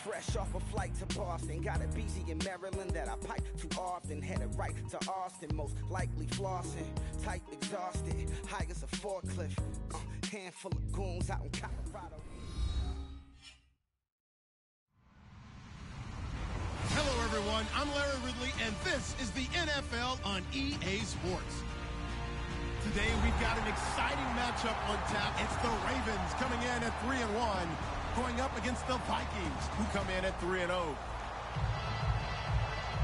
Fresh off a flight to Boston, got a BZ in Maryland that I pipe too often. Headed right to Austin, most likely flossing. Type exhausted, high as a forklift. Handful of goons out in Colorado. Hello, everyone. I'm Larry Ridley, and this is the NFL on EA Sports. Today, we've got an exciting matchup on tap. It's the Ravens coming in at 3-1, going up against the Vikings, who come in at 3-0.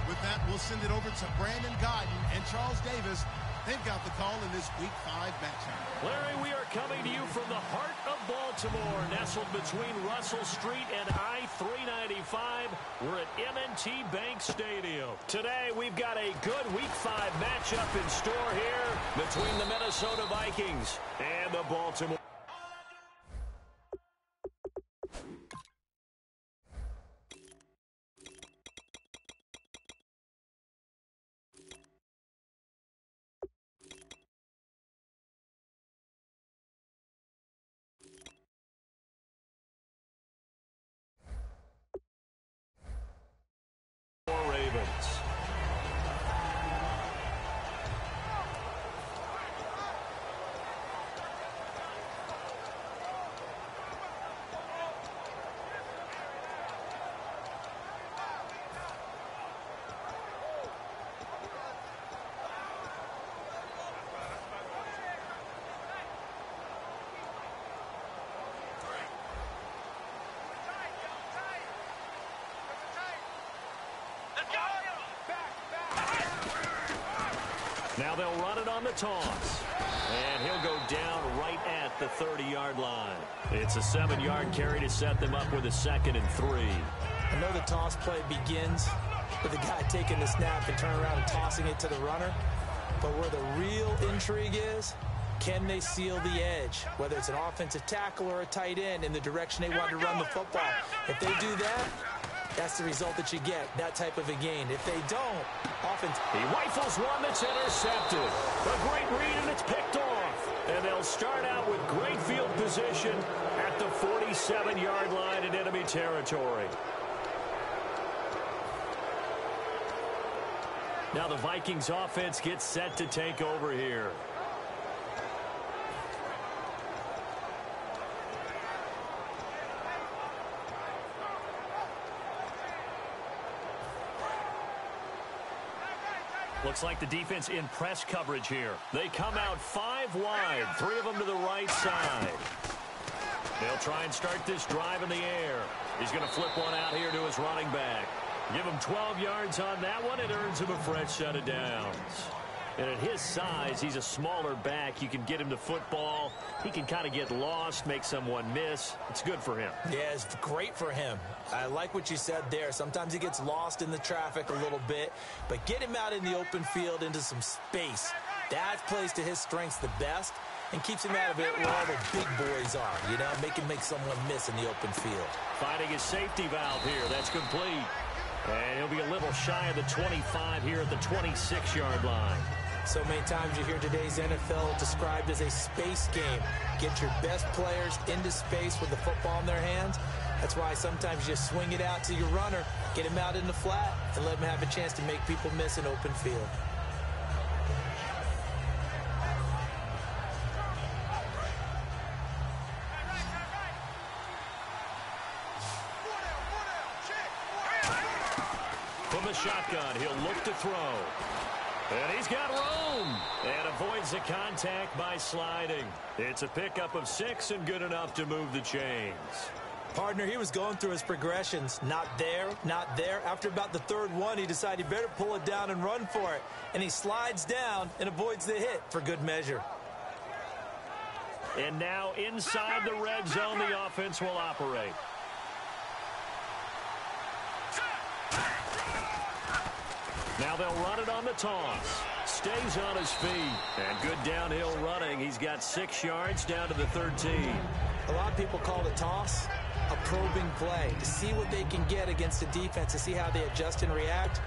With that, we'll send it over to Brandon Godden and Charles Davis. They've got the call in this Week 5 matchup. Larry, we are coming to you from the heart of Baltimore, nestled between Russell Street and I-395. We're at M&T Bank Stadium. Today, we've got a good Week 5 matchup in store here between the Minnesota Vikings and the Baltimore. Ravens. Now they'll run it on the toss. And he'll go down right at the 30-yard line. It's a 7-yard carry to set them up with a 2nd and 3. I know the toss play begins with the guy taking the snap and turning around and tossing it to the runner. But where the real intrigue is, can they seal the edge? Whether it's an offensive tackle or a tight end in the direction they want to run the football. If they do that, that's the result that you get, that type of a gain. If they don't, offense... He rifles one that's intercepted. A great read, and it's picked off. And they'll start out with great field position at the 47-yard line in enemy territory. Now the Vikings offense gets set to take over here. Looks like the defense in press coverage here. They come out 5 wide, 3 of them to the right side. They'll try and start this drive in the air. He's going to flip one out here to his running back. Give him 12 yards on that one. It earns him a fresh set of downs. And at his size, he's a smaller back. You can get him to football. He can kind of get lost, make someone miss. It's good for him. Yeah, it's great for him. I like what you said there. Sometimes he gets lost in the traffic a little bit, but get him out in the open field into some space. That plays to his strengths the best and keeps him out of it where all the big boys are, you know, make someone miss in the open field. Finding his safety valve here. That's complete. And he'll be a little shy of the 25 here at the 26-yard line. So many times you hear today's NFL described as a space game. Get your best players into space with the football in their hands. That's why sometimes you swing it out to your runner, get him out in the flat, and let him have a chance to make people miss an open field. From the shotgun, he'll look to throw. And he's got room and avoids the contact by sliding. It's a pickup of 6 and good enough to move the chains. Partner, he was going through his progressions. Not there, not there. After about the 3rd one, he decided he better pull it down and run for it. And he slides down and avoids the hit for good measure. And now inside the red zone, the offense will operate. Now they'll run it on the toss. Stays on his feet. And good downhill running. He's got 6 yards down to the 13. A lot of people call the toss a probing play to see what they can get against the defense, to see how they adjust and react.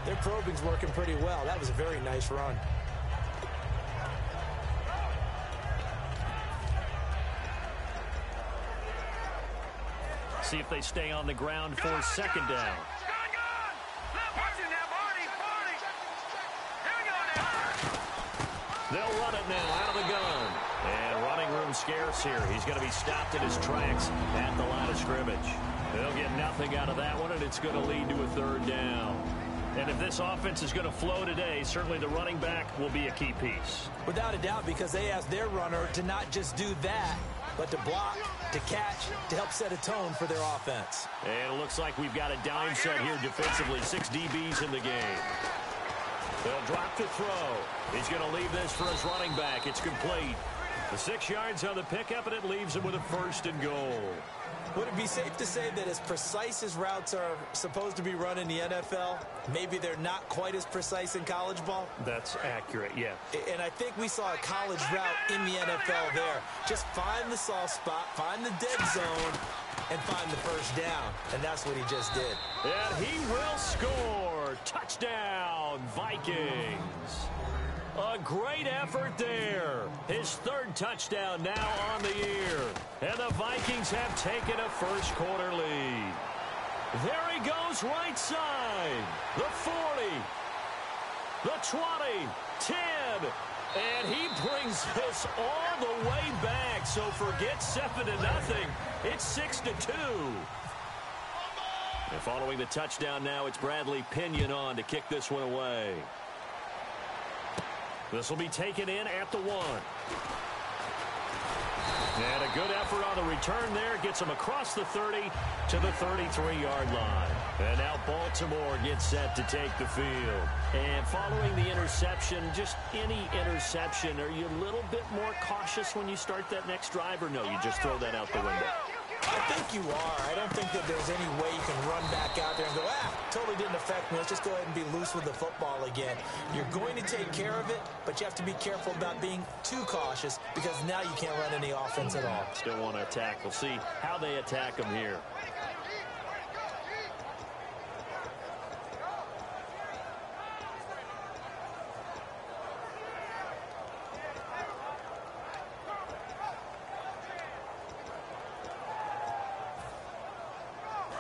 Their probing's working pretty well. That was a very nice run. see if they stay on the ground for second down. They'll run it now out of the gun. And running room scarce here. He's going to be stopped in his tracks at the line of scrimmage. They'll get nothing out of that one, and it's going to lead to a third down. And if this offense is going to flow today, certainly the running back will be a key piece. Without a doubt, because they asked their runner to not just do that, but to block, to catch, to help set a tone for their offense. And it looks like we've got a dime set here defensively. 6 DBs in the game. They'll drop to throw. He's going to leave this for his running back. It's complete. The 6 yards on the pickup, and it leaves him with a first and goal. Would it be safe to say that as precise as routes are supposed to be run in the NFL, maybe they're not quite as precise in college ball? That's accurate, yeah. And I think we saw a college route in the NFL there. Just find the soft spot, find the dead zone, and find the first down. And that's what he just did. And he will score. Touchdown, Vikings. A great effort there. His 3rd touchdown now on the year. And the Vikings have taken a first quarter lead. There he goes right side. The 40. The 20. 10. And he brings this all the way back. So forget 7-0. It's 6-2. And following the touchdown now, it's Bradley Pinion on to kick this one away. This will be taken in at the 1. And a good effort on the return there. Gets him across the 30 to the 33-yard line. And now Baltimore gets set to take the field. And following the interception, just any interception, are you a little bit more cautious when you start that next drive, or no, you just throw that out the window? I think you are. I don't think that there's any way you can run back out there and go, totally didn't affect me. Let's just go ahead and be loose with the football again. You're going to take care of it, but you have to be careful about being too cautious because now you can't run any offense at all. Still want to attack. We'll see how they attack them here.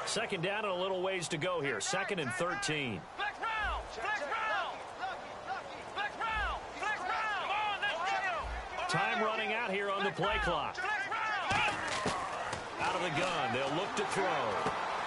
Second down and a little ways to go here. 2nd and 13. Time running out here on the play clock. Out of the gun. They'll look to throw.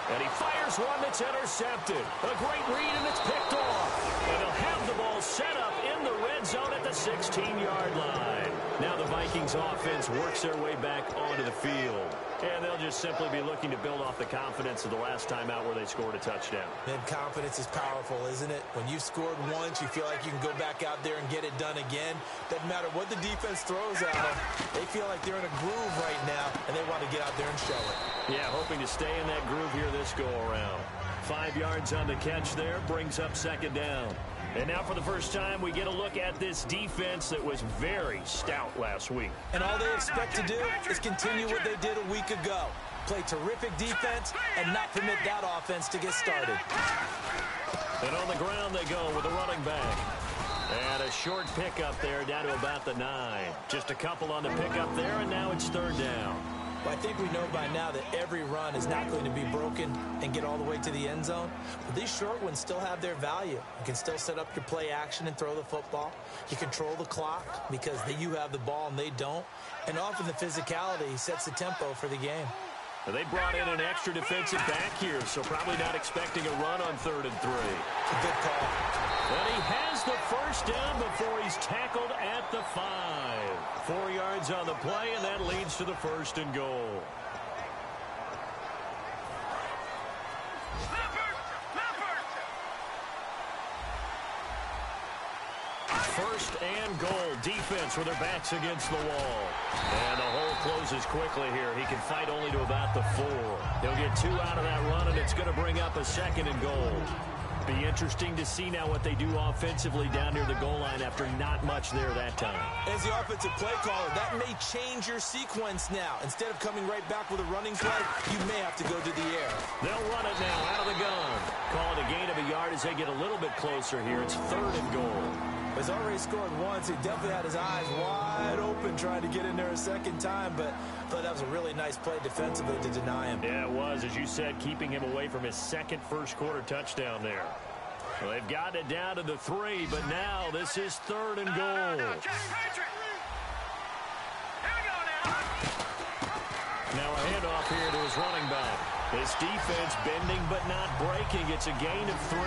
And he fires one that's intercepted. A great read, and it's picked off. And he'll have the ball set up in the red zone at the 16-yard line. Now the Vikings offense works their way back onto the field. And they'll just simply be looking to build off the confidence of the last time out where they scored a touchdown. And confidence is powerful, isn't it? When you've scored once, you feel like you can go back out there and get it done again. Doesn't matter what the defense throws at them. They feel like they're in a groove right now, and they want to get out there and show it. Yeah, hoping to stay in that groove here this go-around. 5 yards on the catch there, brings up second down. And now for the first time, we get a look at this defense that was very stout last week. And all they expect to do is continue what they did a week ago. Play terrific defense and not permit that offense to get started. And on the ground they go with a running back. And a short pickup there down to about the 9. Just a couple on the pickup there, and now it's third down. Well, I think we know by now that every run is not going to be broken and get all the way to the end zone. But these short ones still have their value. You can still set up your play action and throw the football. You control the clock because you have the ball and they don't. And often the physicality sets the tempo for the game. Well, they brought in an extra defensive back here, so probably not expecting a run on 3rd and 3. Good call. And he has the first down before he's tackled at the 5. 4 yards on the play, and that leads to the 1st and goal. First and goal. Defense with their backs against the wall. And the hole closes quickly here. He can fight only to about the 4. He'll get 2 out of that run, and it's going to bring up a 2nd and goal. Be interesting to see now what they do offensively down near the goal line after not much there that time. As the offensive play caller, that may change your sequence now. Instead of coming right back with a running play, you may have to go to the air. They'll run it now out of the gun. Call it a gain of a yard as they get a little bit closer here. It's 3rd and goal. He's already scored once. He definitely had his eyes wide open trying to get in there a second time, but I thought that was a really nice play defensively to deny him. Yeah, it was, as you said, keeping him away from his second first-quarter touchdown there. Well, they've gotten it down to the 3, but now this is 3rd and goal. Now a handoff here to his running back. This defense bending but not breaking. It's a gain of 3.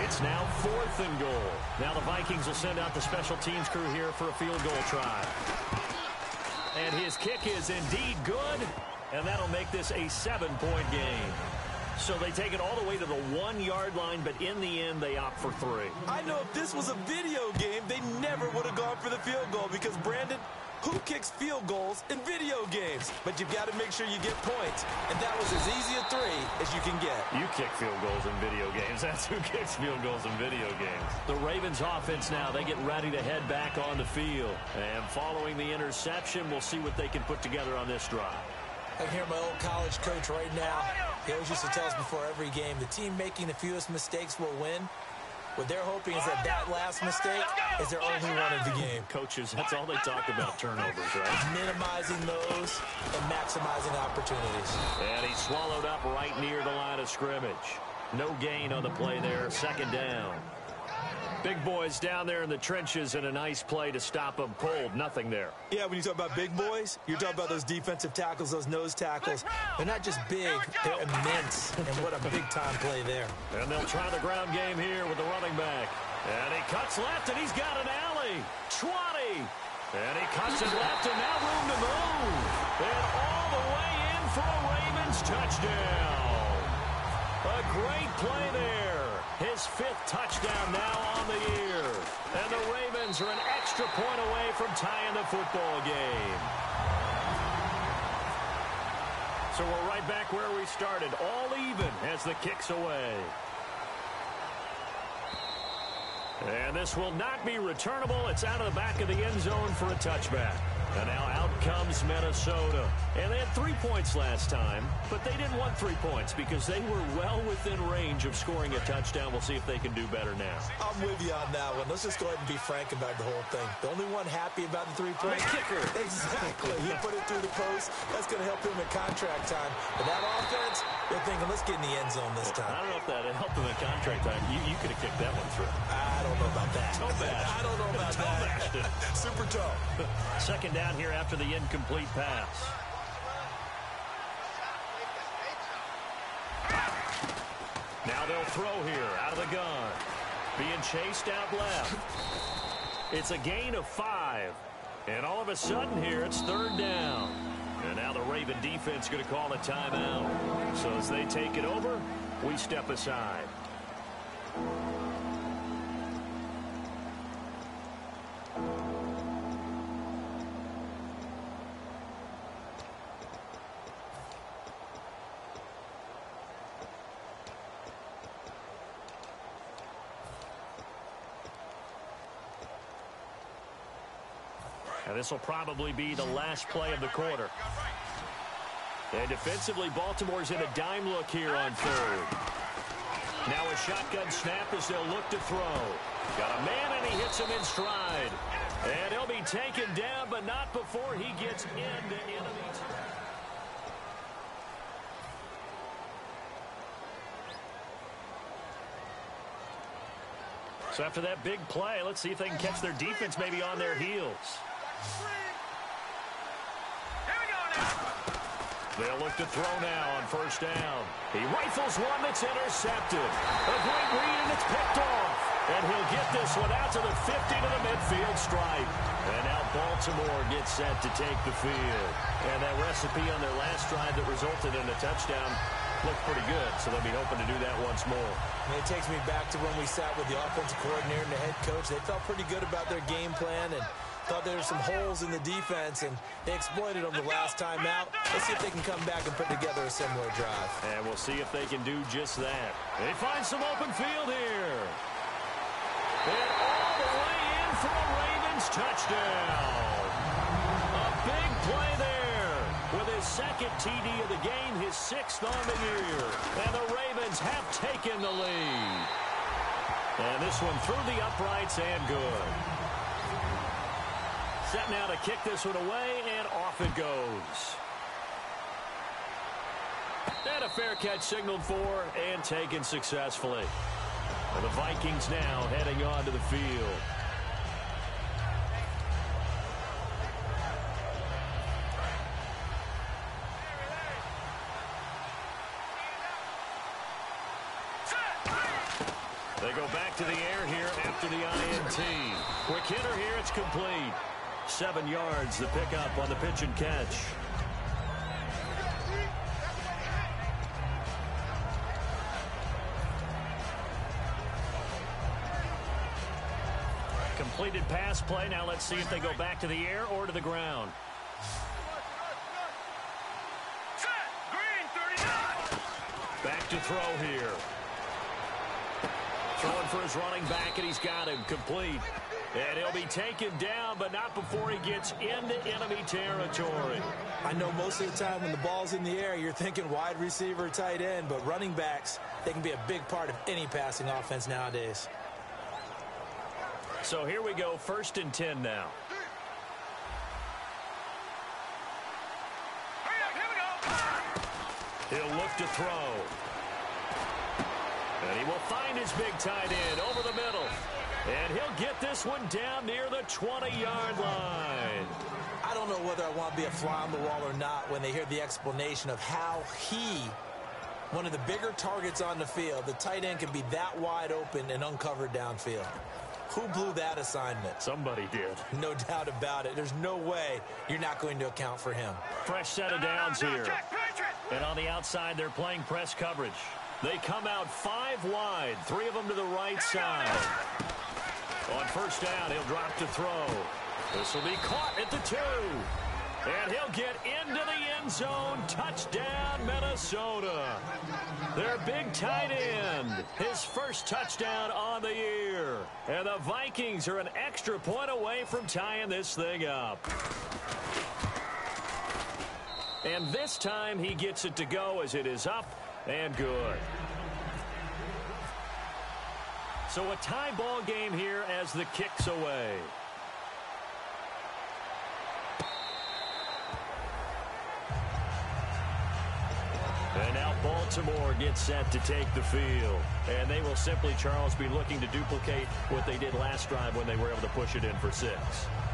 It's now 4th and goal. Now the Vikings will send out the special teams crew here for a field goal try. And his kick is indeed good, and that'll make this a 7-point game. So they take it all the way to the 1-yard line, but in the end, they opt for 3. I know if this was a video game, they never would have gone for the field goal because, Brandon, who kicks field goals in video games? But you've got to make sure you get points. And that was as easy a 3 as you can get. You kick field goals in video games. That's who kicks field goals in video games. The Ravens offense now, they get ready to head back on the field. And following the interception, we'll see what they can put together on this drive. I can hear my old college coach right now. He always used to tell us before every game, the team making the fewest mistakes will win. What they're hoping is that last mistake is their only one of the game. Coaches, that's all they talk about, turnovers, right? Minimizing those and maximizing opportunities. And he swallowed up right near the line of scrimmage. No gain on the play there, 2nd down. Big boys down there in the trenches, and a nice play to stop them cold. Nothing there. Yeah, when you talk about big boys, you're talking about those defensive tackles, those nose tackles. They're not just big, they're immense. And what a big-time play there. And they'll try the ground game here with the running back. And he cuts left, and he's got an alley. 20. And he cuts it left, and now room to move. And all the way in for a Ravens touchdown. A great play there. His 5th touchdown now on the year. And the Ravens are an extra point away from tying the football game. So we're right back where we started, all even as the kick's away. And this will not be returnable. It's out of the back of the end zone for a touchback. And now out comes Minnesota. And they had 3 points last time, but they didn't want 3 points because they were well within range of scoring a touchdown. We'll see if they can do better now. I'm with you on that one. Let's just go ahead and be frank about the whole thing. The only one happy about the 3-point kicker. Exactly. He put it through the post. That's going to help him in contract time. But that offense, they're thinking, let's get in the end zone this time. I don't know if that helped him in contract time. You could have kicked that one through. I don't know about that. I don't know about that. Super toe. 2nd down here after the incomplete pass. Now they'll throw here out of the gun. Being chased out left. It's a gain of 5. And all of a sudden here, it's 3rd down. And now the Raven defense going to call a timeout. So as they take it over, we step aside. And this will probably be the last play of the quarter. And defensively, Baltimore's in a dime look here on 3rd. Now a shotgun snap as they'll look to throw. Got a man, and he hits him in stride. And he'll be taken down, but not before he gets into enemy. So after that big play, let's see if they can catch their defense maybe on their heels. They'll look to throw now on 1st down. He rifles one that's intercepted. A great read, and it's picked off. And he'll get this one out to the 50 to the midfield stripe. And now Baltimore gets set to take the field. And that recipe on their last drive that resulted in a touchdown looked pretty good, so they'll be hoping to do that once more. And it takes me back to when we sat with the offensive coordinator and the head coach. They felt pretty good about their game plan and thought there were some holes in the defense, and they exploited them the last time out. Let's see if they can come back and put together a similar drive. And we'll see if they can do just that. They find some open field here. And all the way in for a Ravens touchdown. A big play there with his 2nd TD of the game, his 6th on the year. And the Ravens have taken the lead. And this one through the uprights and good. Set now to kick this one away, and off it goes. And a fair catch signaled for and taken successfully. And the Vikings now heading on to the field. They go back to the air here after the INT. Quick hitter here, it's complete. 7 yards the pickup on the pitch and catch. Completed pass play. Now let's see if they go back to the air or to the ground. Back to throw here. Throwing for his running back, and he's got him complete. And he'll be taken down, but not before he gets into enemy territory. I know most of the time when the ball's in the air, you're thinking wide receiver, tight end, but running backs, they can be a big part of any passing offense nowadays. So here we go, 1st and 10 now. He'll look to throw. And he will find his big tight end over the middle. And he'll get this one down near the 20-yard line. I don't know whether I want to be a fly on the wall or not when they hear the explanation of how he, one of the bigger targets on the field, the tight end can be that wide open and uncovered downfield. Who blew that assignment? Somebody did. No doubt about it. There's no way you're not going to account for him. Fresh set of downs here. And on the outside, they're playing press coverage. They come out 5 wide, 3 of them to the right side. On 1st down, he'll drop to throw. This will be caught at the 2. And he'll get into the end zone. Touchdown, Minnesota. Their big tight end. His first touchdown on the year. And the Vikings are an extra point away from tying this thing up. And this time he gets it to go as it is up and good. So a tie ball game here as the kick's away. And now Baltimore gets set to take the field. And they will simply, Charles, be looking to duplicate what they did last drive when they were able to push it in for 6.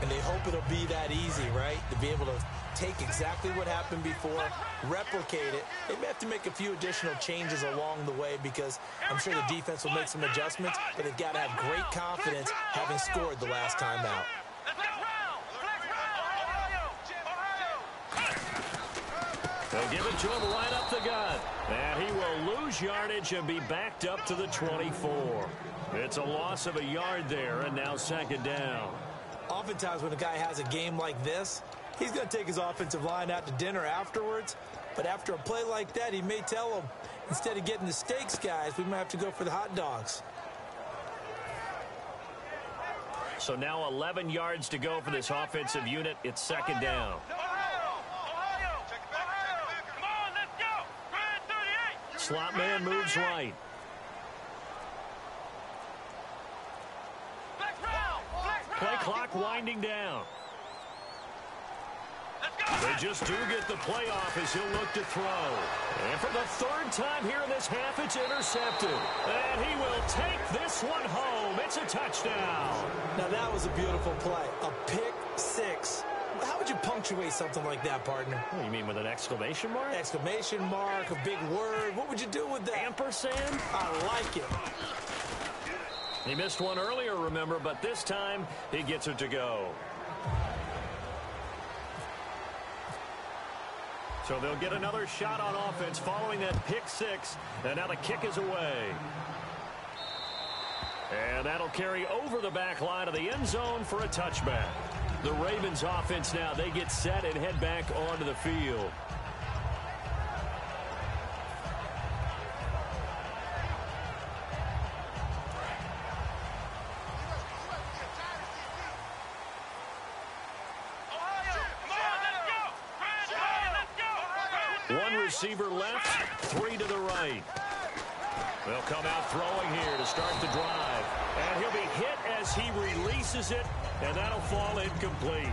And they hope it'll be that easy, right? To be able to take exactly what happened before, replicate it. They may have to make a few additional changes along the way because I'm sure the defense will make some adjustments, but they've got to have great confidence having scored the last time out. They'll give it to him right up the gut. And he will lose yardage and be backed up to the 24. It's a loss of a yard there, and now 2nd down. Oftentimes when a guy has a game like this, he's going to take his offensive line out to dinner afterwards. But after a play like that, he may tell them, instead of getting the steaks, guys, we might have to go for the hot dogs. So now 11 yards to go for this offensive unit. It's 2nd down. Slot man moves right. Play clock winding down. They just do get the playoff as he'll look to throw. And for the 3rd time here in this half, it's intercepted. And he will take this one home. It's a touchdown. Now that was a beautiful play. A pick 6. How would you punctuate something like that, partner? Oh, you mean with an exclamation mark? Exclamation mark, a big word. What would you do with that? Ampersand? I like it. He missed one earlier, remember, but this time he gets it to go. So they'll get another shot on offense following that pick 6, and now the kick is away. And that'll carry over the back line of the end zone for a touchback. The Ravens offense now, they get set and head back onto the field. One receiver left, 3 to the right. They'll come out throwing here to start the drive. And he'll be hit as he releases it, and that'll fall incomplete.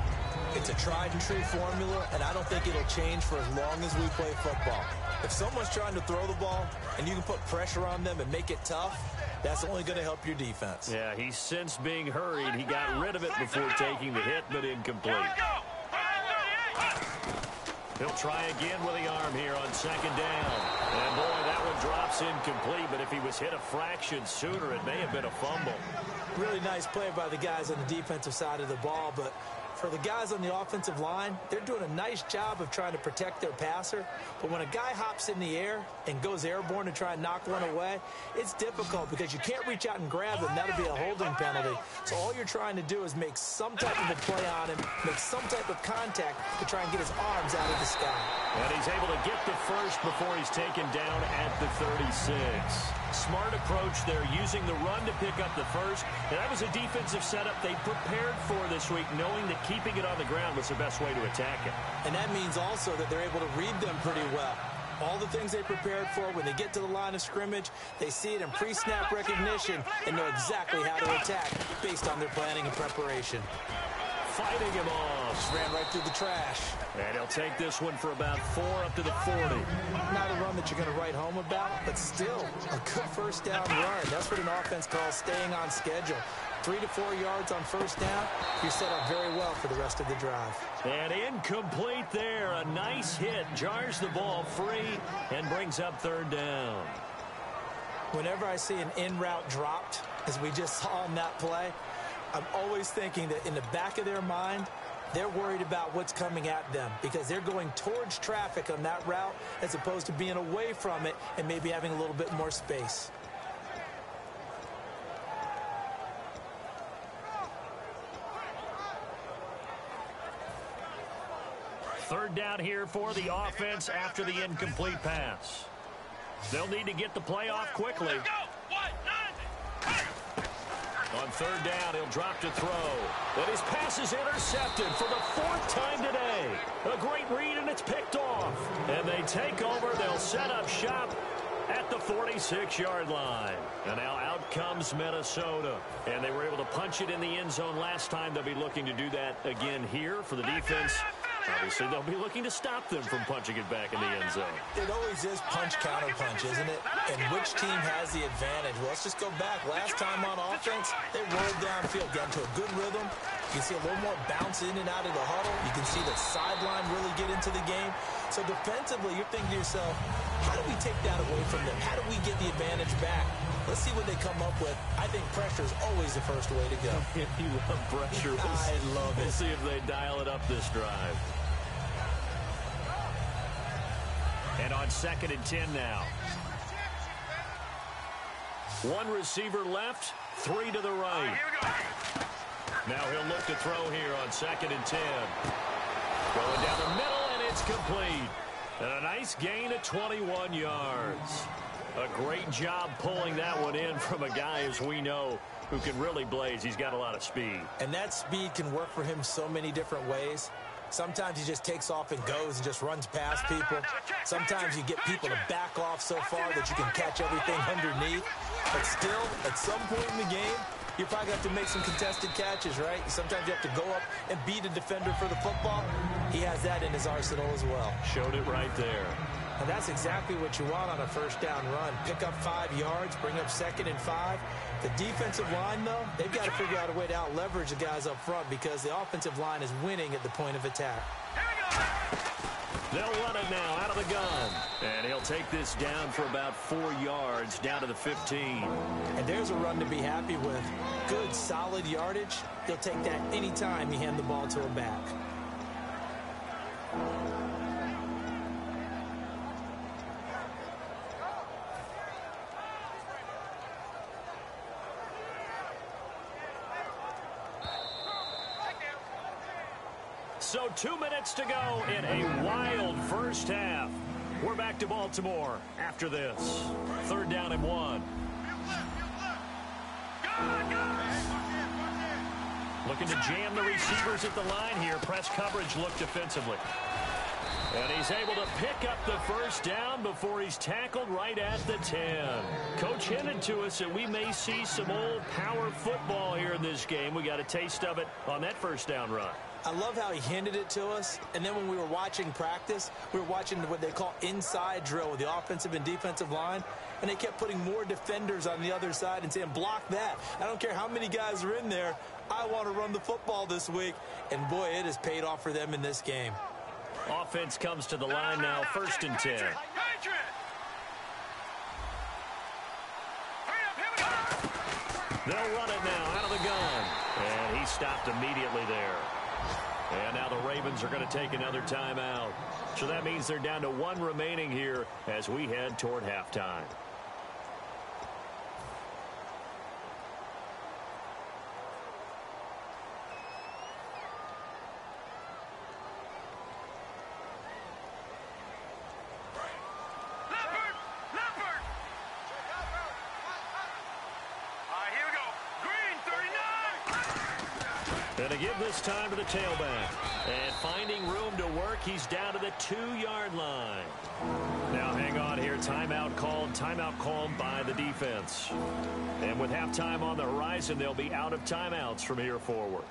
It's a tried-and-true formula, and I don't think it'll change for as long as we play football. If someone's trying to throw the ball and you can put pressure on them and make it tough, that's only going to help your defense. Yeah, he sensed being hurried. He got rid of it before taking the hit, but incomplete. He'll try again with the arm here on second down. And, boy, that one drops incomplete, but if he was hit a fraction sooner, it may have been a fumble. Really nice play by the guys on the defensive side of the ball, but for the guys on the offensive line, they're doing a nice job of trying to protect their passer. But when a guy hops in the air and goes airborne to try and knock one away, it's difficult because you can't reach out and grab him. That'll be a holding penalty. So all you're trying to do is make some type of a play on him, make some type of contact to try and get his arms out of the sky. And he's able to get the first before he's taken down at the 36. Smart approach there, using the run to pick up the first. And that was a defensive setup they prepared for this week, knowing that keeping it on the ground was the best way to attack it. And that means also that they're able to read them pretty well. All the things they prepared for, when they get to the line of scrimmage, they see it in pre-snap recognition and know exactly how to attack based on their planning and preparation. Fighting him off. Just ran right through the trash. And he'll take this one for about 4 up to the 40. Not a run that you're going to write home about, but still a good first down run. That's what an offense calls staying on schedule. 3 to 4 yards on first down, you're set up very well for the rest of the drive. And incomplete there. A nice hit. Jars the ball free and brings up third down. Whenever I see an in-route dropped, as we just saw on that play, I'm always thinking that in the back of their mind, they're worried about what's coming at them because they're going towards traffic on that route as opposed to being away from it and maybe having a little bit more space. Third down here for the offense after the incomplete pass. They'll need to get the play off quickly. On third down, he'll drop to throw. But his pass is intercepted for the 4th time today. A great read, and it's picked off. And they take over. They'll set up shop at the 46-yard line. And now out comes Minnesota. And they were able to punch it in the end zone last time. They'll be looking to do that again here for the defense. Obviously, they'll be looking to stop them from punching it back in the end zone. It always is punch-counter-punch, isn't it? And which team has the advantage? Well, let's just go back. Last time on offense, they rolled downfield, got into a good rhythm. You can see a little more bounce in and out of the huddle. You can see the sideline really get into the game. So defensively, you're thinking to yourself, how do we take that away from them? How do we get the advantage back? Let's see what they come up with. I think pressure is always the first way to go. You love pressure. I love it. We'll see if they dial it up this drive. And on 2nd and 10 now. 1 receiver left, 3 to the right. Now he'll look to throw here on 2nd and 10. Going down the middle, and it's complete. And a nice gain of 21 yards. A great job pulling that one in from a guy, as we know, who can really blaze. He's got a lot of speed. And that speed can work for him so many different ways. Sometimes he just takes off and goes and just runs past people. Sometimes you get people to back off so far that you can catch everything underneath. But still, at some point in the game, you probably have to make some contested catches, right? Sometimes you have to go up and beat a defender for the football. He has that in his arsenal as well. Showed it right there. And that's exactly what you want on a first down run. Pick up 5 yards, bring up 2nd and 5. The defensive line, though, they've got to figure out a way to out-leverage the guys up front because the offensive line is winning at the point of attack. They'll run it now out of the gun. And he'll take this down for about 4 yards, down to the 15. And there's a run to be happy with. Good, solid yardage. He'll take that anytime you hand the ball to a back. So 2 minutes to go in a wild first half. We're back to Baltimore after this. 3rd down and 1. Looking to jam the receivers at the line here. Press coverage look defensively. And he's able to pick up the first. first down before he's tackled right at the 10. Coach hinted to us that we may see some old power football here in this game. We got a taste of it on that first down run. I love how he hinted it to us, and then when we were watching practice, we were watching what they call inside drill with the offensive and defensive line, and they kept putting more defenders on the other side and saying, block that. I don't care how many guys are in there. I want to run the football this week, and boy, it has paid off for them in this game. Offense comes to the line now, 1st and 10. They'll run it now out of the gun, and he stopped immediately there. And now the Ravens are going to take another timeout. So that means they're down to 1 remaining here as we head toward halftime. And to give this time to the tailback. And finding room to work, he's down to the 2-yard line. Now hang on here. Timeout called by the defense. And with halftime on the horizon, they'll be out of timeouts from here forward.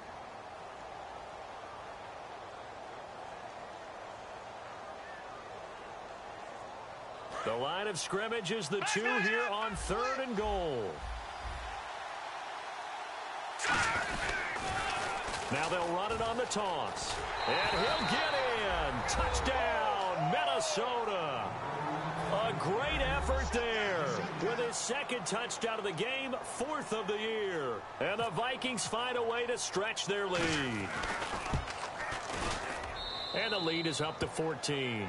The line of scrimmage is the 2 here on 3rd and goal. Now they'll run it on the toss. And he'll get in. Touchdown, Minnesota. A great effort there with his 2nd touchdown of the game, 4th of the year. And the Vikings find a way to stretch their lead. And the lead is up to 14.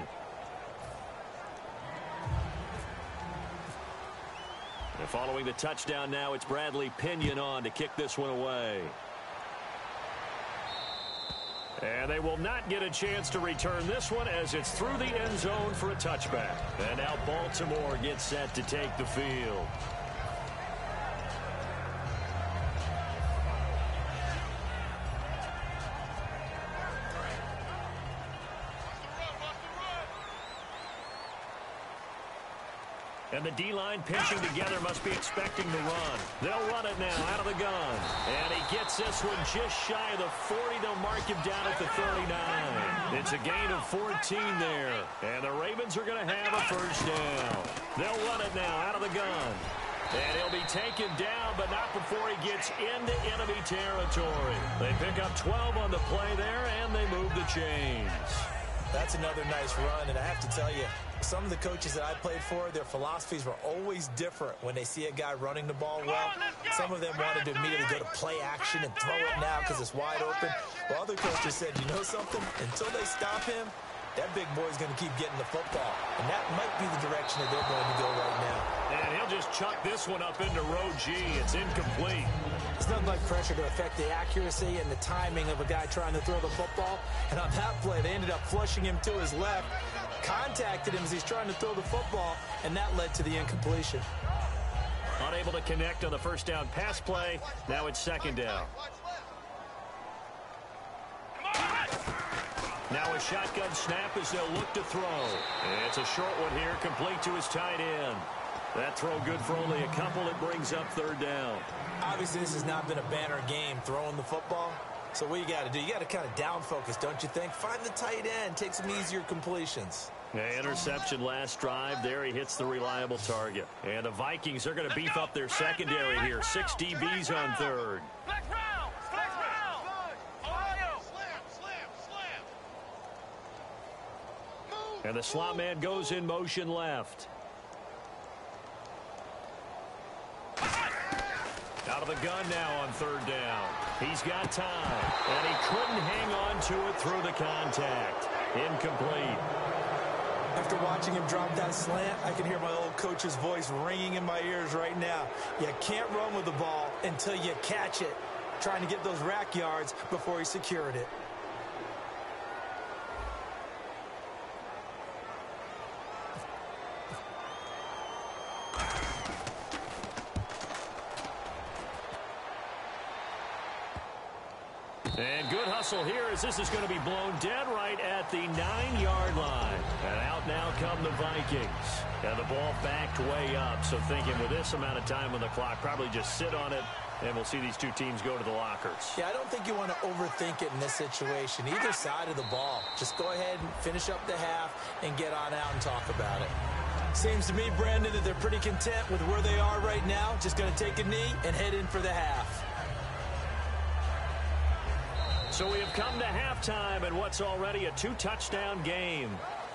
And following the touchdown now, it's Bradley Pinion on to kick this one away. And they will not get a chance to return this one as it's through the end zone for a touchback. And now Baltimore gets set to take the field. And the D-line pinching together must be expecting the run. They'll run it now out of the gun. And he gets this one just shy of the 40. They'll mark him down at the 39. It's a gain of 14 there. And the Ravens are going to have a first down. They'll run it now out of the gun. And he'll be taken down, but not before he gets into enemy territory. They pick up 12 on the play there, and they move the chains. That's another nice run, and I have to tell you, some of the coaches that I played for, their philosophies were always different when they see a guy running the ball well. Some of them wanted to immediately go to play action and throw it now because it's wide open. While other coaches said, you know something? Until they stop him, that big boy's going to keep getting the football. And that might be the direction that they're going to go right now. And he'll just chuck this one up into row G. It's incomplete. It's nothing like pressure to affect the accuracy and the timing of a guy trying to throw the football. And on that play, they ended up flushing him to his left, contacted him as he's trying to throw the football, and that led to the incompletion. Unable to connect on the first down pass play. Now it's 2nd down. Now a shotgun snap as they'll look to throw. It's a short one here, complete to his tight end. That throw good for only a couple. It brings up 3rd down. Obviously, this has not been a banner game throwing the football. So what you got to do, you got to kind of down focus, don't you think? Find the tight end, take some easier completions. Interception last drive. There he hits the reliable target. And the Vikings are going to beef up their secondary here. 6 DBs on 3rd. And the slot man goes in motion left. Out of the gun now on 3rd down. He's got time. And he couldn't hang on to it through the contact. Incomplete. After watching him drop that slant, I can hear my old coach's voice ringing in my ears right now. You can't run with the ball until you catch it. Trying to get those rack yards before he secured it. And good hustle here as this is going to be blown dead right at the 9-yard line. And out now come the Vikings. And the ball backed way up. So thinking with this amount of time on the clock, probably just sit on it, and we'll see these two teams go to the lockers. Yeah, I don't think you want to overthink it in this situation. Either side of the ball. Just go ahead and finish up the half and get on out and talk about it. Seems to me, Brandon, that they're pretty content with where they are right now. Just going to take a knee and head in for the half. So we have come to halftime and what's already a 2-touchdown game.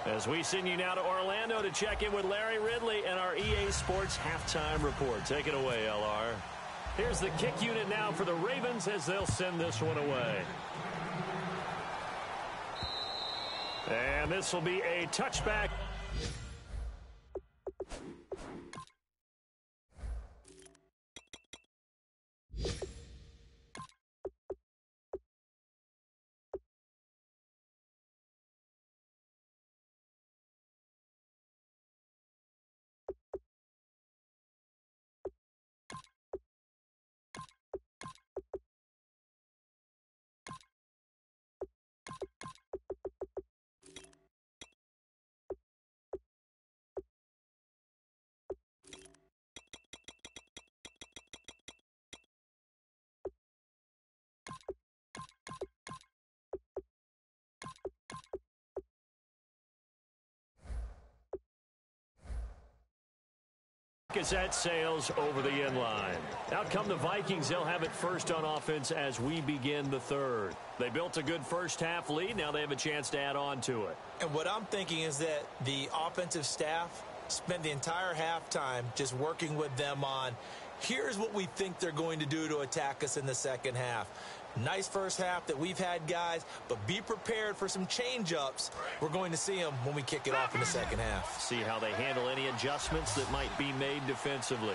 As we send you now to Orlando to check in with Larry Ridley and our EA Sports Halftime Report. Take it away, LR. Here's the kick unit now for the Ravens as they'll send this one away. And this will be a touchback. As that sails over the end line. Out come the Vikings. They'll have it first on offense as we begin the third. They built a good first half lead. Now they have a chance to add on to it. And what I'm thinking is that the offensive staff spent the entire halftime just working with them on, here's what we think they're going to do to attack us in the second half. Nice first half that we've had, guys, but be prepared for some change-ups. We're going to see them when we kick it off in the second half. See how they handle any adjustments that might be made defensively.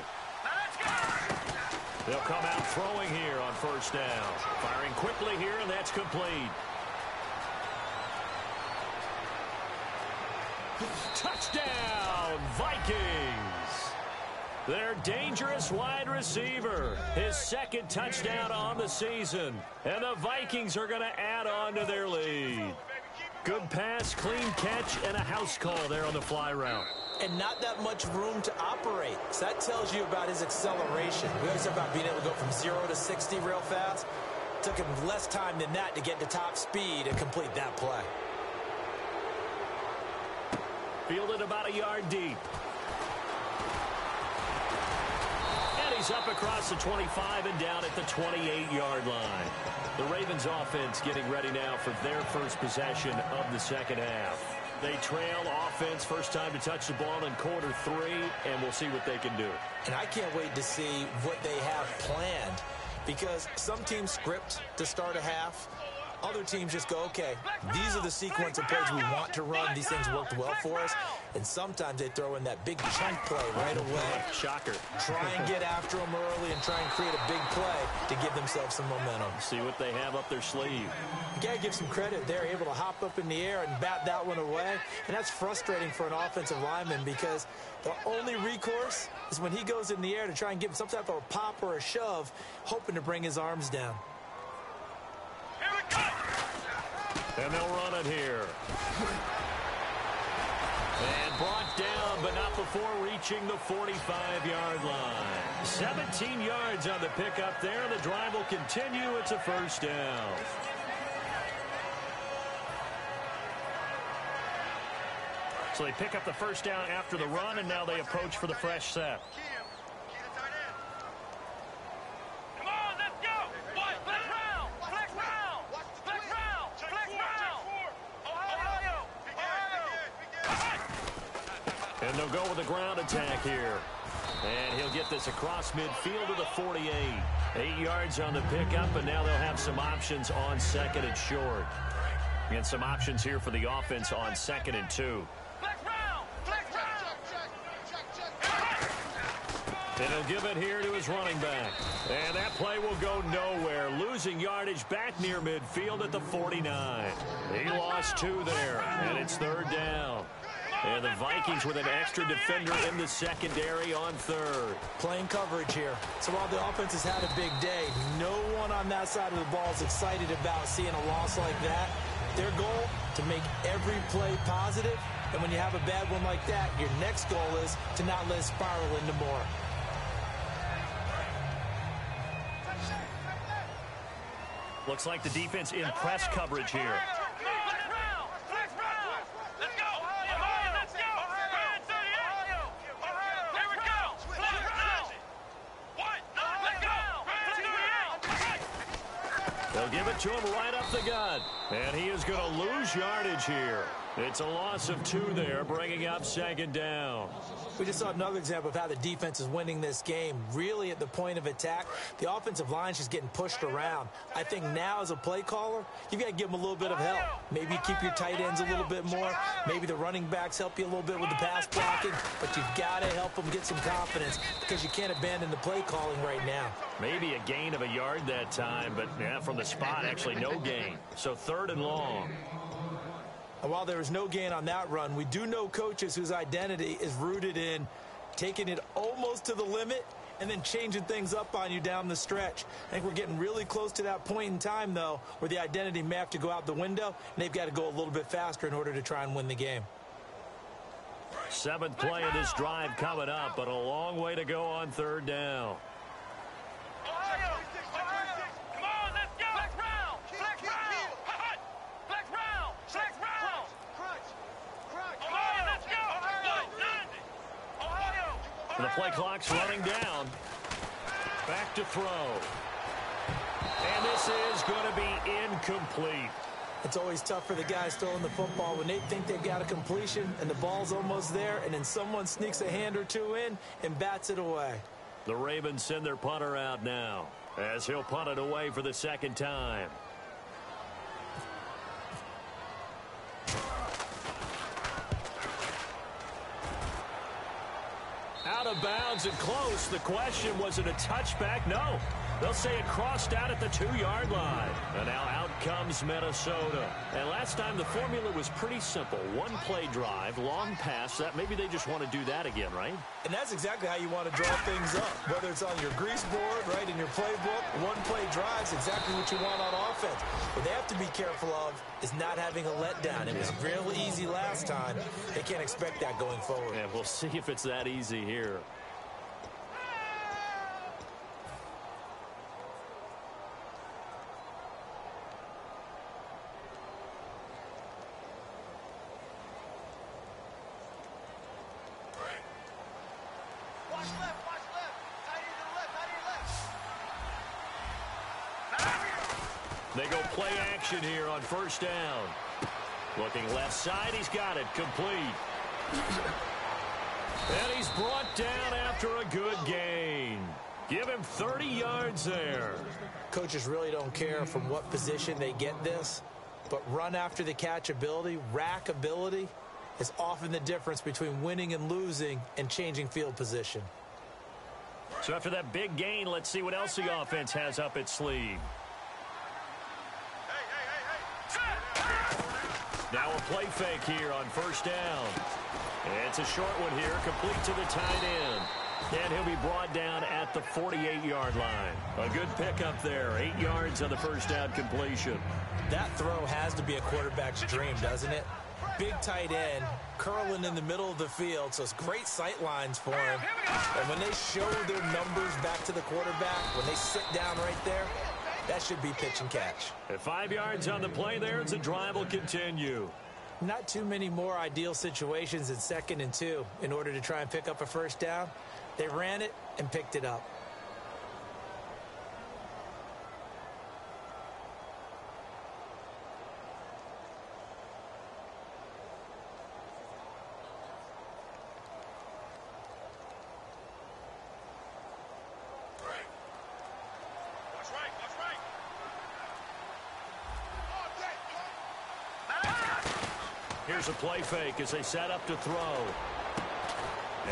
They'll come out throwing here on first down. Firing quickly here, and that's complete. Touchdown, Vikings! Their dangerous wide receiver, his second touchdown on the season. And the Vikings are going to add on to their lead. Good pass, clean catch, and a house call there on the fly route. And not that much room to operate. So that tells you about his acceleration. We always talk about being able to go from 0 to 60 real fast. Took him less time than that to get to top speed and complete that play. Fielded about a yard deep. He's up across the 25 and down at the 28-yard line. The Ravens offense getting ready now for their first possession of the second half. They trail offense, first time to touch the ball in quarter 3, and we'll see what they can do. And I can't wait to see what they have planned, because some teams script to start a half. Other teams just go, okay, these are the sequence of plays we want to run. These things worked well for us. And sometimes they throw in that big chunk play right away. Shocker. Try and get after them early and try and create a big play to give themselves some momentum. See what they have up their sleeve. You got to give some credit. They're able to hop up in the air and bat that one away. And that's frustrating for an offensive lineman because the only recourse is when he goes in the air to try and give him some type of a pop or a shove, hoping to bring his arms down. And they'll run it here. And brought down, but not before reaching the 45-yard line. 17 yards on the pickup there. The drive will continue. It's a first down. So they pick up the first down after the run, and now they approach for the fresh set. And they'll go with a ground attack here. And he'll get this across midfield to the 48. 8 yards on the pickup, and now they'll have some options on second and short. And some options here for the offense on second and 2. And he'll give it here to his running back. And that play will go nowhere. Losing yardage back near midfield at the 49. He lost 2 there, and it's third down. And the Vikings with an extra defender in the secondary on third. Playing coverage here. So while the offense has had a big day, no one on that side of the ball is excited about seeing a loss like that. Their goal, to make every play positive. And when you have a bad one like that, your next goal is to not let it spiral into more. Looks like the defense in press coverage here. They'll give it to him right up the gut. And he is going to lose yardage here. It's a loss of 2 there, bringing up second down. We just saw another example of how the defense is winning this game. Really at the point of attack, the offensive line is just getting pushed around. I think now as a play caller, you've got to give them a little bit of help. Maybe keep your tight ends a little bit more. Maybe the running backs help you a little bit with the pass blocking. But you've got to help them get some confidence because you can't abandon the play calling right now. Maybe a gain of a yard that time, but yeah, from the spot, actually no gain. So 3rd and long. And while there was no gain on that run, we do know coaches whose identity is rooted in taking it almost to the limit and then changing things up on you down the stretch. I think we're getting really close to that point in time, though, where the identity may have to go out the window, and they've got to go a little bit faster in order to try and win the game. 7th play of this drive coming up, but a long way to go on 3rd down. The play clock's running down. Back to throw. And this is going to be incomplete. It's always tough for the guys throwing the football when they think they've got a completion and the ball's almost there, and then someone sneaks a hand or two in and bats it away. The Ravens send their punter out now as he'll punt it away for the 2nd time. Out of bounds and close. The question, was it a touchback? No. They'll say it crossed out at the 2-yard line. And now out comes Minnesota. And last time the formula was pretty simple. 1-play drive, long pass. That maybe they just want to do that again, right? And that's exactly how you want to draw things up. Whether it's on your grease board, right, in your playbook, 1-play drive's exactly what you want on offense. What they have to be careful of is not having a letdown. It was real easy last time. They can't expect that going forward. Yeah, we'll see if it's that easy here. They go play action here on 1st down. Looking left side, he's got it complete. And he's brought down after a good gain. Give him 30 yards there. Coaches really don't care from what position they get this, but run after the catch ability, rack ability, is often the difference between winning and losing and changing field position. So after that big gain, let's see what else the offense has up its sleeve. Now a play fake here on 1st down. It's a short one here, complete to the tight end. And he'll be brought down at the 48-yard line. A good pickup there, 8 yards on the 1st down completion. That throw has to be a quarterback's dream, doesn't it? Big tight end, curling in the middle of the field, so it's great sight lines for him. And when they show their numbers back to the quarterback, when they sit down right there, that should be pitch and catch. At 5 yards on the play there, the drive will continue. Not too many more ideal situations in 2nd and 2 in order to try and pick up a 1st down. They ran it and picked it up. Here's a play fake as they set up to throw.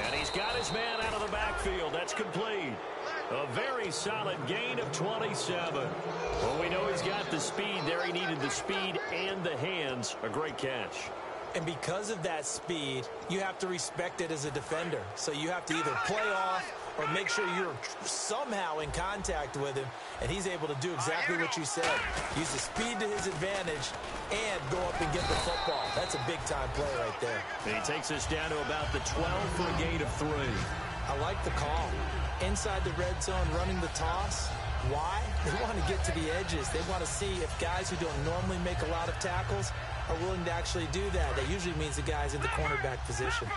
And he's got his man out of the backfield. That's complete. A very solid gain of 27. Well, we know he's got the speed there. He needed the speed and the hands. A great catch. And because of that speed, you have to respect it as a defender. So you have to either play off or make sure you're somehow in contact with him, and he's able to do exactly what you said. Use the speed to his advantage and go up and get the football. That's a big-time play right there. And he takes us down to about the 12 for a gain of 3. I like the call. Inside the red zone, running the toss. Why? They want to get to the edges. They want to see if guys who don't normally make a lot of tackles are willing to actually do that. That usually means the guy's in the cornerback position.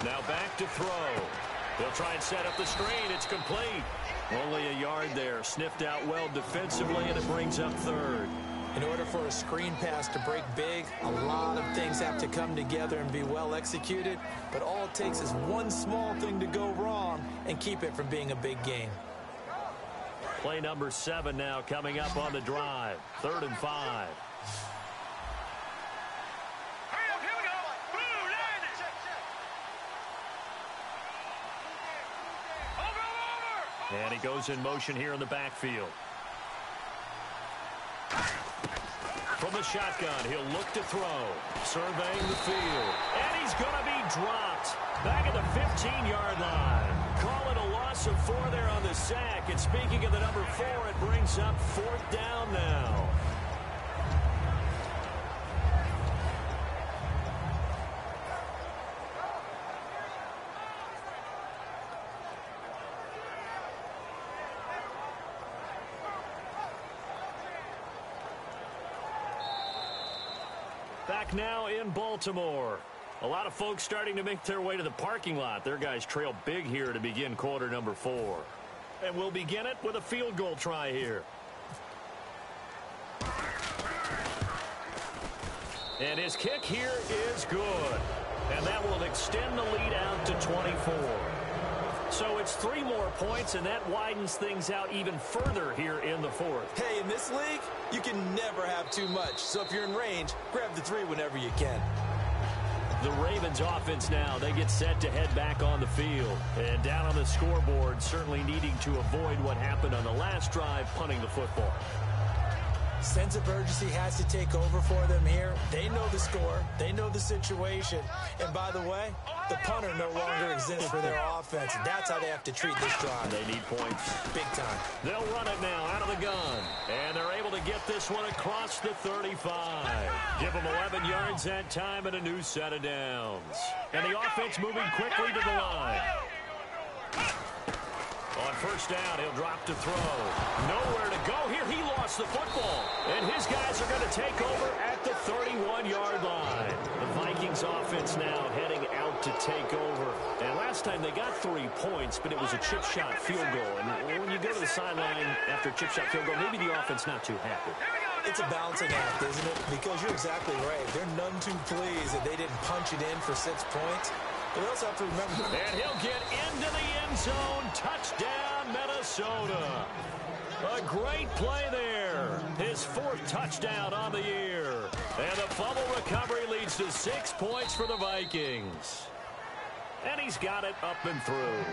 Now back to throw. They'll try and set up the screen. It's complete. Only a yard there. Sniffed out well defensively, and it brings up 3rd. In order for a screen pass to break big, a lot of things have to come together and be well executed. But all it takes is one small thing to go wrong and keep it from being a big game. Play number 7 now coming up on the drive. 3rd and 5. And he goes in motion here in the backfield. From the shotgun, he'll look to throw. Surveying the field. And he's going to be dropped. Back at the 15-yard line. Call it a loss of 4 there on the sack. And speaking of the number 4, it brings up 4th down now. Back now in Baltimore. A lot of folks starting to make their way to the parking lot. Their guys trail big here to begin quarter number 4. And we'll begin it with a field goal try here. And his kick here is good. And that will extend the lead out to 24. So it's 3 more points, and that widens things out even further here in the 4th. Hey, in this league, you can never have too much. So if you're in range, grab the 3 whenever you can. The Ravens offense now, they get set to head back on the field. And down on the scoreboard, certainly needing to avoid what happened on the last drive, punting the football. Sense of urgency has to take over for them here. They know the score. They know the situation. And by the way, the punter no longer exists for their offense. And that's how they have to treat this drive. They need points. Big time. They'll run it now out of the gun. And they're able to get this one across the 35. Give them 11 yards that time and a new set of downs. And the offense moving quickly to the line. On first down, he'll drop to throw. Nowhere to go here. He lost the football. And his guys are going to take over at the 31-yard line. The Vikings offense now heading out to take over. And last time they got 3 points, but it was a chip shot field goal. And when you go to the sideline after a chip shot field goal, maybe the offense not too happy. It's a balancing act, isn't it? Because you're exactly right. They're none too pleased that they didn't punch it in for 6 points. But we also have to remember. And he'll get into the end zone. Touchdown, Minnesota. A great play there. His 4th touchdown on the year. And the fumble recovery leads to 6 points for the Vikings. And he's got it up and through.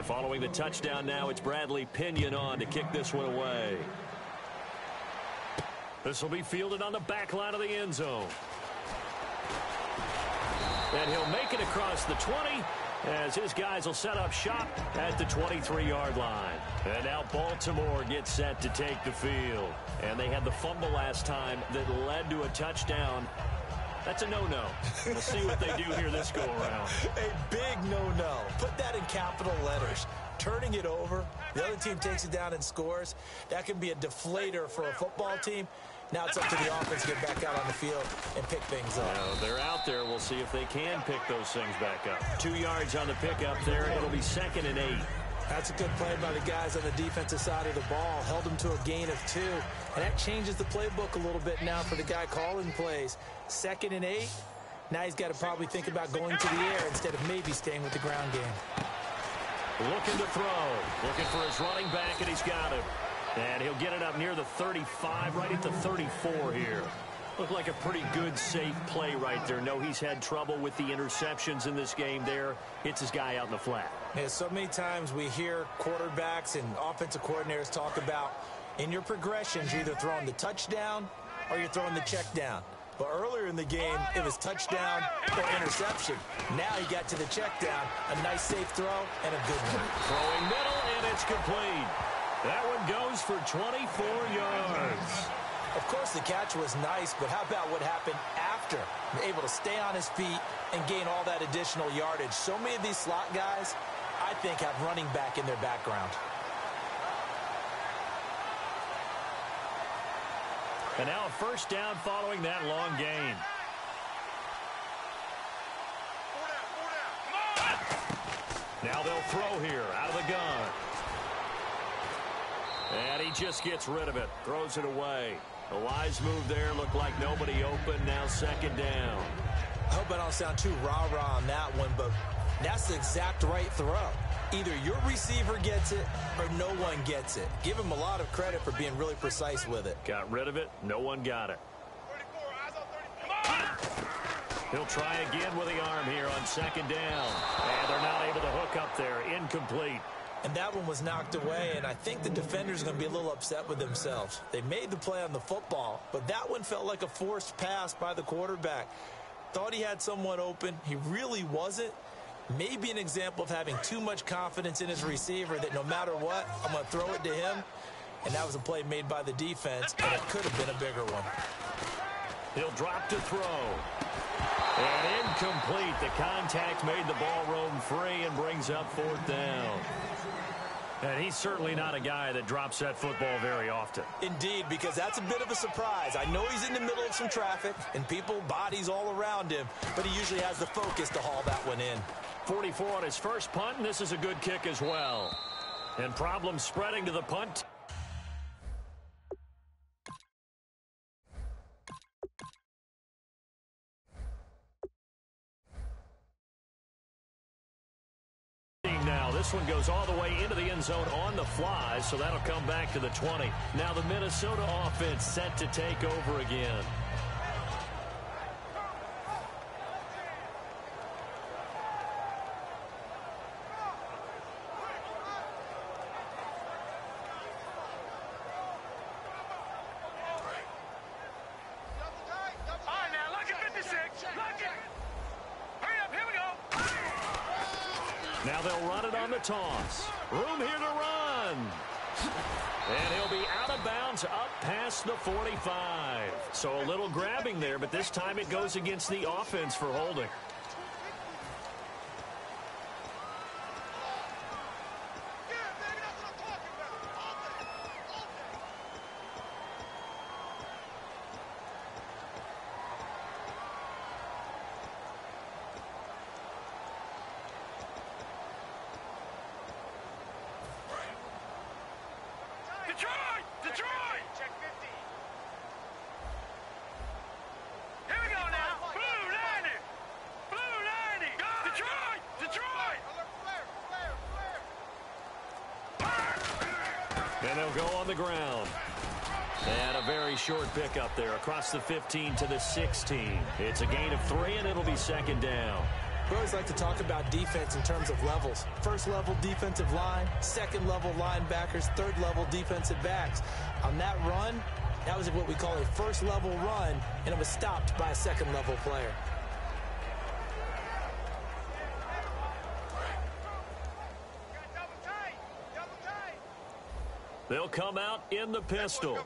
Following the touchdown now, it's Bradley Pinion on to kick this one away. This will be fielded on the back line of the end zone. And he'll make it across the 20 as his guys will set up shop at the 23-yard line. And now Baltimore gets set to take the field. And they had the fumble last time that led to a touchdown. That's a no-no. We'll see what they do here this go-around. A big no-no. Put that in capital letters. Turning it over, the other team takes it down and scores. That can be a deflator for a football team. Now it's up to the offense to get back out on the field and pick things up. Well, they're out there. We'll see if they can pick those things back up. 2 yards on the pickup there. It'll be 2nd and 8. That's a good play by the guys on the defensive side of the ball. Held them to a gain of 2. And that changes the playbook a little bit now for the guy calling plays. 2nd and 8. Now he's got to probably think about going to the air instead of maybe staying with the ground game. Looking to throw. Looking for his running back, and he's got him. And he'll get it up near the 35, right at the 34 here. Looked like a pretty good, safe play right there. No, he's had trouble with the interceptions in this game there. Hits his guy out in the flat. Yeah, so many times we hear quarterbacks and offensive coordinators talk about in your progressions, you're either throwing the touchdown or you're throwing the check down. But earlier in the game, it was touchdown or interception. Now he got to the check down, a nice safe throw, and a good one. Throwing middle, and it's complete. That one goes for 24 yards. Of course, the catch was nice, but how about what happened after? Able to stay on his feet and gain all that additional yardage. So many of these slot guys, I think, have running back in their background. And now a first down following that long gain. Now they'll throw here out of the gun. And he just gets rid of it. Throws it away. A wise move there. Looked like nobody open. Now second down. I hope I don't sound too rah-rah on that one, but that's the exact right throw. Either your receiver gets it or no one gets it. Give him a lot of credit for being really precise with it. Got rid of it. No one got it. He'll try again with the arm here on second down. And they're not able to hook up there. Incomplete. And that one was knocked away, and I think the defender's going to be a little upset with themselves. They made the play on the football, but that one felt like a forced pass by the quarterback. Thought he had someone open. He really wasn't. Maybe an example of having too much confidence in his receiver that no matter what, I'm going to throw it to him. And that was a play made by the defense, and it could have been a bigger one. He'll drop to throw. And incomplete. The contact made the ball roam free and brings up fourth down. And he's certainly not a guy that drops that football very often. Indeed, because that's a bit of a surprise. I know he's in the middle of some traffic and people, bodies all around him, but he usually has the focus to haul that one in. 44 on his first punt, and this is a good kick as well. And problems spreading to the punt. Now this one goes all the way into the end zone on the fly, so that'll come back to the 20. Now the Minnesota offense set to take over again. Now they'll run it on the toss. Room here to run. And he'll be out of bounds up past the 45. So a little grabbing there, but this time it goes against the offense for holding. Detroit! Check 50. Here we go now. Blue 90. Blue 90. Detroit! Detroit! And they'll go on the ground. And a very short pickup there across the 15 to the 16. It's a gain of 3, and it'll be second down. We always like to talk about defense in terms of levels. First level defensive line, second level linebackers, third level defensive backs. On that run, that was what we call a first level run, and it was stopped by a second level player. They'll come out in the pistol.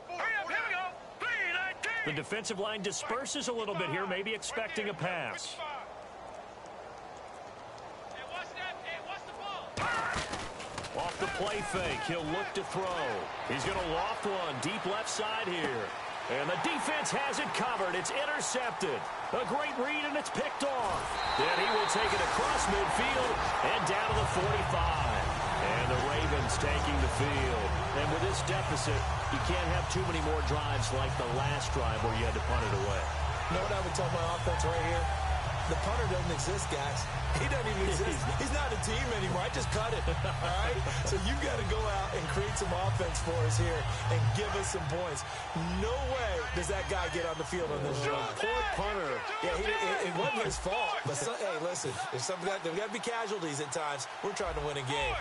The defensive line disperses a little bit here, maybe expecting a pass. Off the play fake, he'll look to throw. He's going to loft one deep left side here. And the defense has it covered. It's intercepted. A great read, and it's picked off. Then he will take it across midfield and down to the 45. And the Ravens taking the field. And with this deficit, you can't have too many more drives like the last drive where you had to punt it away. You know what I would tell my offense right here? The punter doesn't exist, guys. He doesn't even exist. He's not a team anymore. I just cut it, all right? So you've got to go out and create some offense for us here and give us some points. No way does that guy get on the field on this drive. Poor punter. Yeah, it wasn't his fault. But, hey, listen, there's got to be casualties at times. We're trying to win a game.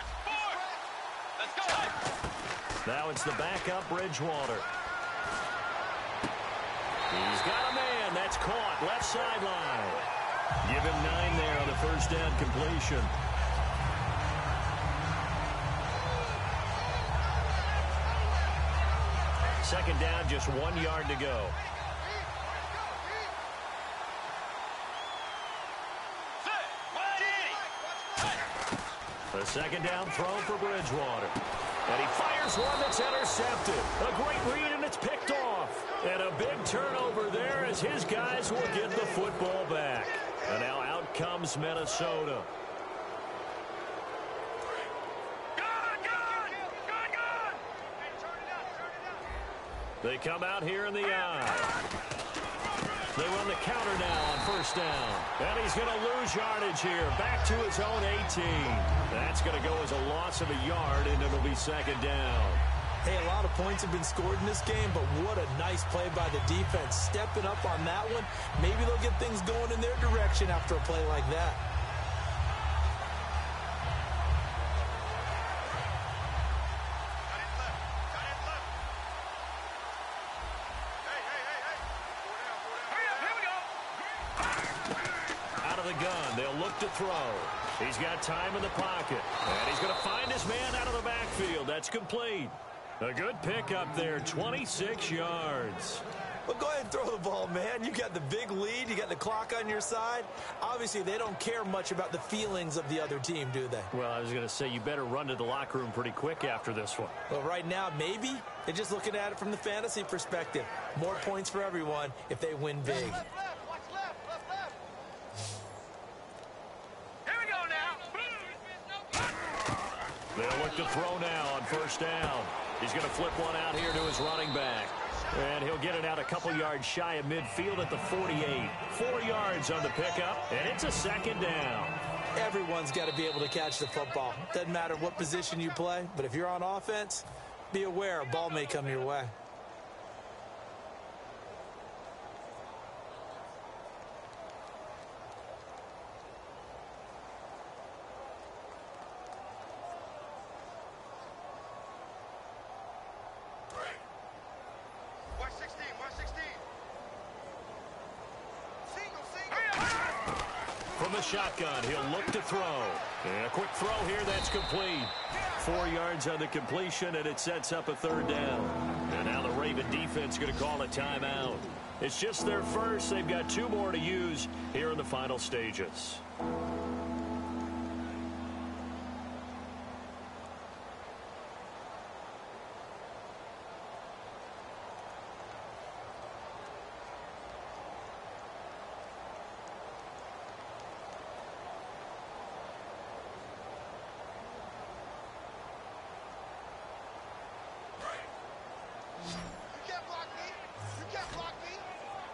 Let's go. Now it's the backup Bridgewater. He's got a man. That's caught. Left sideline. Give him 9 there on the first down completion. Second down, just 1 yard to go. The second down throw for Bridgewater. And he fires one that's intercepted. A great read, and it's picked off. And a big turnover there as his guys will get the football back. And now out comes Minnesota. They come out here in the eye. They run the counter now on first down. And he's going to lose yardage here. Back to his own 18. That's going to go as a loss of a yard, and it'll be second down. Hey, a lot of points have been scored in this game, but what a nice play by the defense. Stepping up on that one. Maybe they'll get things going in their direction after a play like that. They'll look to throw. He's got time in the pocket. And he's going to find his man out of the backfield. That's complete. A good pickup there, 26 yards. Well, go ahead and throw the ball, man. You got the big lead. You got the clock on your side. Obviously, they don't care much about the feelings of the other team, do they? Well, I was going to say you better run to the locker room pretty quick after this one. Well, right now, maybe. They're just looking at it from the fantasy perspective. More points for everyone if they win big. They'll look to throw now on first down. He's going to flip one out here to his running back. And he'll get it out a couple yards shy of midfield at the 48. 4 yards on the pickup, and it's a second down. Everyone's got to be able to catch the football. Doesn't matter what position you play, but if you're on offense, be aware a ball may come your way. From the shotgun, he'll look to throw. And a quick throw here, that's complete. 4 yards on the completion, and it sets up a third down. And now the Raven defense going to call a timeout. It's just their first. They've got 2 more to use here in the final stages.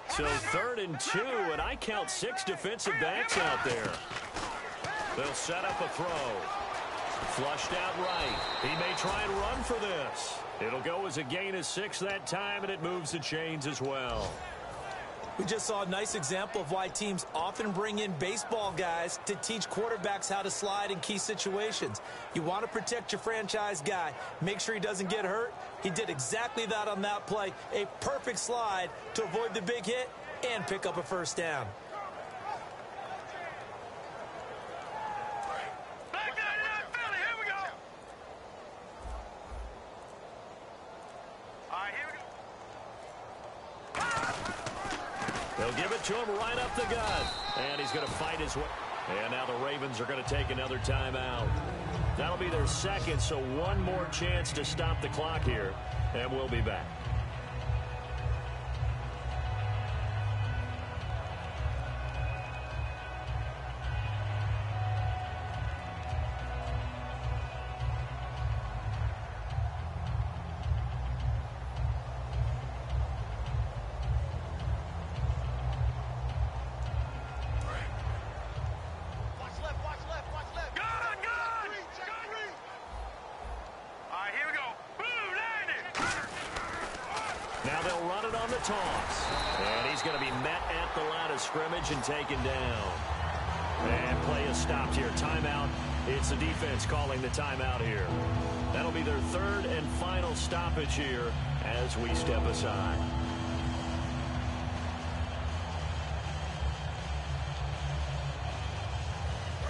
So 3rd and 2, and I count 6 defensive backs out there. They'll set up a throw. Flushed out right. He may try and run for this. It'll go as a gain of 6 that time, and it moves the chains as well. We just saw a nice example of why teams often bring in baseball guys to teach quarterbacks how to slide in key situations. You want to protect your franchise guy. Make sure he doesn't get hurt. He did exactly that on that play. A perfect slide to avoid the big hit and pick up a first down. They'll give it to him right up the gut. And he's going to fight his way. And now the Ravens are going to take another timeout. That'll be their second, so one more chance to stop the clock here. And we'll be back. Now they'll run it on the toss. And he's going to be met at the line of scrimmage and taken down. And play is stopped here. Timeout. It's the defense calling the timeout here. That'll be their third and final stoppage here as we step aside.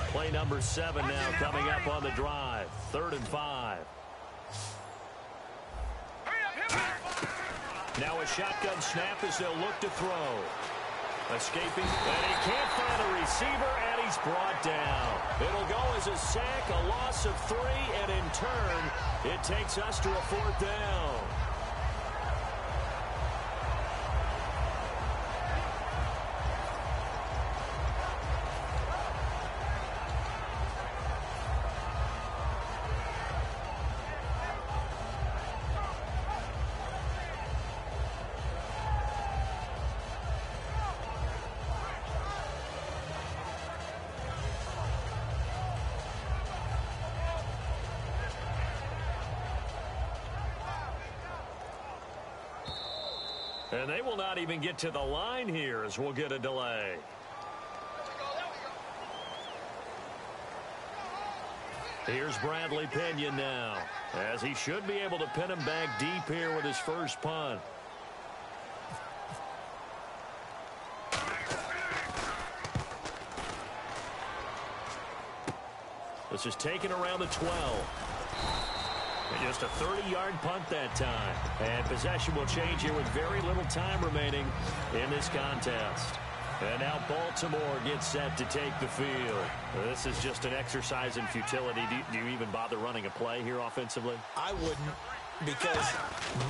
Play number 7 now coming up on the drive. 3rd and 5. Now a shotgun snap as they'll look to throw. Escaping, and he can't find a receiver, and he's brought down. It'll go as a sack, a loss of 3, and in turn, it takes us to a 4th down. And they will not even get to the line here as we'll get a delay. Here's Bradley Pinion now, as he should be able to pin him back deep here with his first punt. This is taken around the 12. And just a 30-yard punt that time. And possession will change here with very little time remaining in this contest. And now Baltimore gets set to take the field. This is just an exercise in futility. Do you even bother running a play here offensively? I wouldn't, because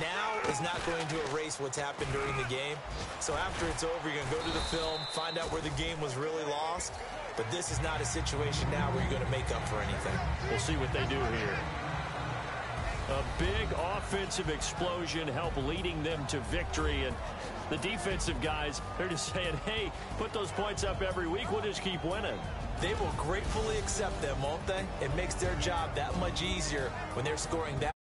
now is not going to erase what's happened during the game. So after it's over, you're going to go to the film, find out where the game was really lost. But this is not a situation now where you're going to make up for anything. We'll see what they do here. A big offensive explosion helped leading them to victory. And the defensive guys, they're just saying, hey, put those points up every week. We'll just keep winning. They will gratefully accept them, won't they? It makes their job that much easier when they're scoring that.